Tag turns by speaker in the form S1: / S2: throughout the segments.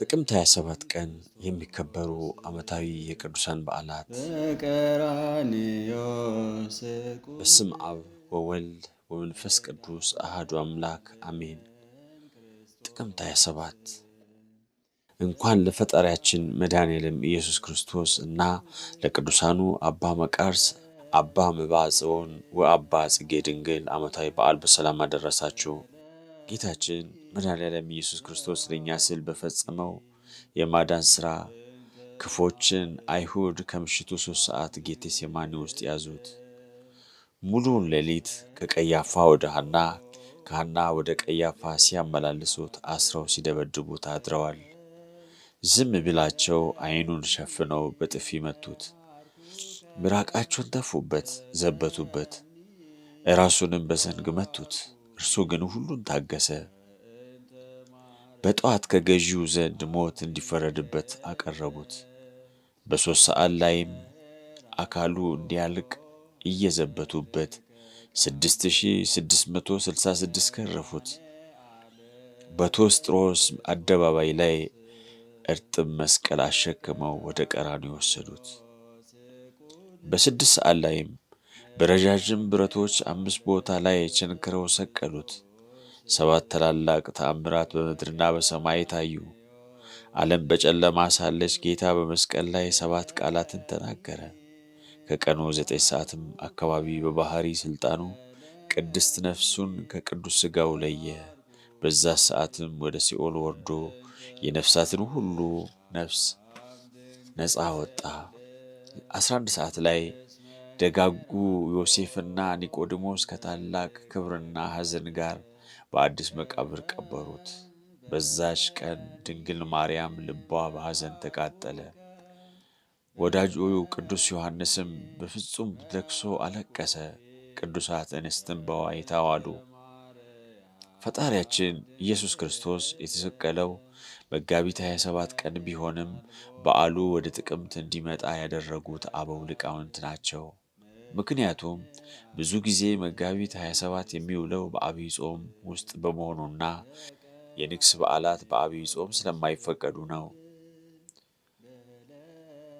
S1: ጥቅምት 27 ቀን የሚከበሩ ዓመታዊ የቅዱሳን በዓላት። በስም አብ ወወልድ ወመንፈስ ቅዱስ አሐዱ አምላክ አሜን። ጥቅምት 27 እንኳን ለፈጣሪያችን መድኃኔዓለም ኢየሱስ ክርስቶስ እና ለቅዱሳኑ አባ መቃርስ፣ አባ መብዓ ጽዮን ወአባ ጽጌ ድንግል ዓመታዊ በዓል በሰላም አደረሳችሁ። ጌታችን መድኃኔዓለም ኢየሱስ ክርስቶስ ለእኛ ሲል በፈጸመው የማዳን ሥራ ክፎችን አይሁድ ከምሽቱ 3 ሰዓት ጌቴሴማኒ ውስጥ ያዙት። ሙሉውን ሌሊት ከቀያፋ ወደ ሐና፣ ከሐና ወደ ቀያፋ ሲያመላልሱት አስረው ሲደበድቡት አድረዋል። ዝም ቢላቸው ዓይኑን ሸፍነው በጥፊ መቱት። ምራቃቸውን ተፉበት፣ ዘበቱበት። ራሱንም በዘንግ መቱት። እርሱ ግን ሁሉን ታገሰ። በጠዋት ከገዢው ዘንድ ሞት እንዲፈረድበት አቀረቡት። በ3 ሰዓት ላይም አካሉ እንዲያልቅ እየዘበቱበት 6666 ገረፉት። በቶስጥሮስ አደባባይ ላይ እርጥብ መስቀል አሸክመው ወደ ቀራንዮ ወሰዱት። በ6 ሰዓት ላይም በረዣዥም ብረቶች 5 ቦታ ላይ ቸንክረው ሰቀሉት። 7 ታላላቅ ተአምራት በምድርና በሰማይ ታዩ። ዓለም በጨለማ ሳለች ጌታ በመስቀል ላይ 7 ቃላትን ተናገረ። ከቀኑ 9 ሰዓትም አካባቢ በባሕሪ ሥልጣኑ ቅድስት ነፍሱን ከቅዱስ ሥጋው ለየ። በዛ ሰዓትም ወደ ሲኦል ወርዶ የነፍሳትን ሁሉ ነፍስ ነፃ ወጣ። 11 ሰዓት ላይ ደጋጉ ዮሴፍና ኒቆዲሞስ ከታላቅ ክብርና ሐዘን ጋር በአዲስ መቃብር ቀበሩት። በዛች ቀን ድንግል ማርያም ልቧ በሐዘን ተቃጠለ። ወዳጁ ቅዱስ ዮሐንስም በፍጹም ለቅሶ አለቀሰ። ቅዱሳት እንስትም በዋይታ ዋሉ። ፈጣሪያችን ኢየሱስ ክርስቶስ የተሰቀለው መጋቢት 27 ቀን ቢሆንም በዓሉ ወደ ጥቅምት እንዲመጣ ያደረጉት አበው ሊቃውንት ናቸው። ምክንያቱም ብዙ ጊዜ መጋቢት 27 የሚውለው በዐቢይ ጾም ውስጥ በመሆኑና የንግስ በዓላት በዐቢይ ጾም ስለማይፈቀዱ ነው።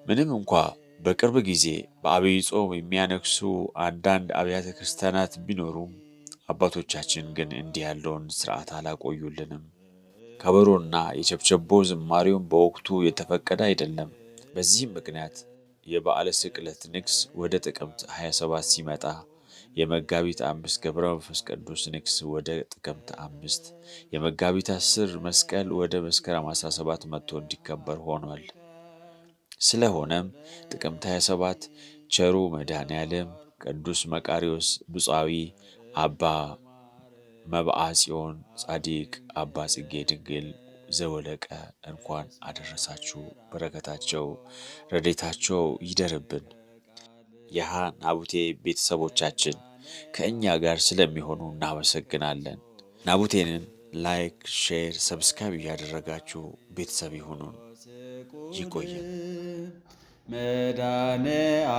S1: ምንም እንኳ በቅርብ ጊዜ በዐቢይ ጾም የሚያነግሱ አንዳንድ አብያተ ክርስቲያናት ቢኖሩም አባቶቻችን ግን እንዲህ ያለውን ሥርዓት አላቆዩልንም። ከበሮና የቸብቸቦ ዝማሬውን በወቅቱ የተፈቀደ አይደለም። በዚህም ምክንያት የበዓለ ስቅለት ንግስ ወደ ጥቅምት 27 ሲመጣ የመጋቢት 5 ገብረ መንፈስ ቅዱስ ንግስ ወደ ጥቅምት 5፣ የመጋቢት 10 መስቀል ወደ መስከረም 17 መጥቶ እንዲከበር ሆኗል። ስለሆነም ጥቅምት 27 ቸሩ መድኃኔዓለም ቅዱስ መቃርዮስ፣ ብፁዓዊ አባ መብዓ ጽዮን፣ ጻድቅ አባ ጽጌ ድንግል ዘወለቀ እንኳን አደረሳችሁ። በረከታቸው ረድኤታቸው ይደርብን። ናቡቴ ቤተሰቦቻችን ከእኛ ጋር ስለሚሆኑ እናመሰግናለን። ናቡቴንን ላይክ፣ ሼር፣ ሰብስክራይብ እያደረጋችሁ ቤተሰብ ይሁኑን። ይቆየን።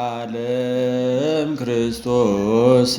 S1: መድኃኔዓለም ክርስቶስ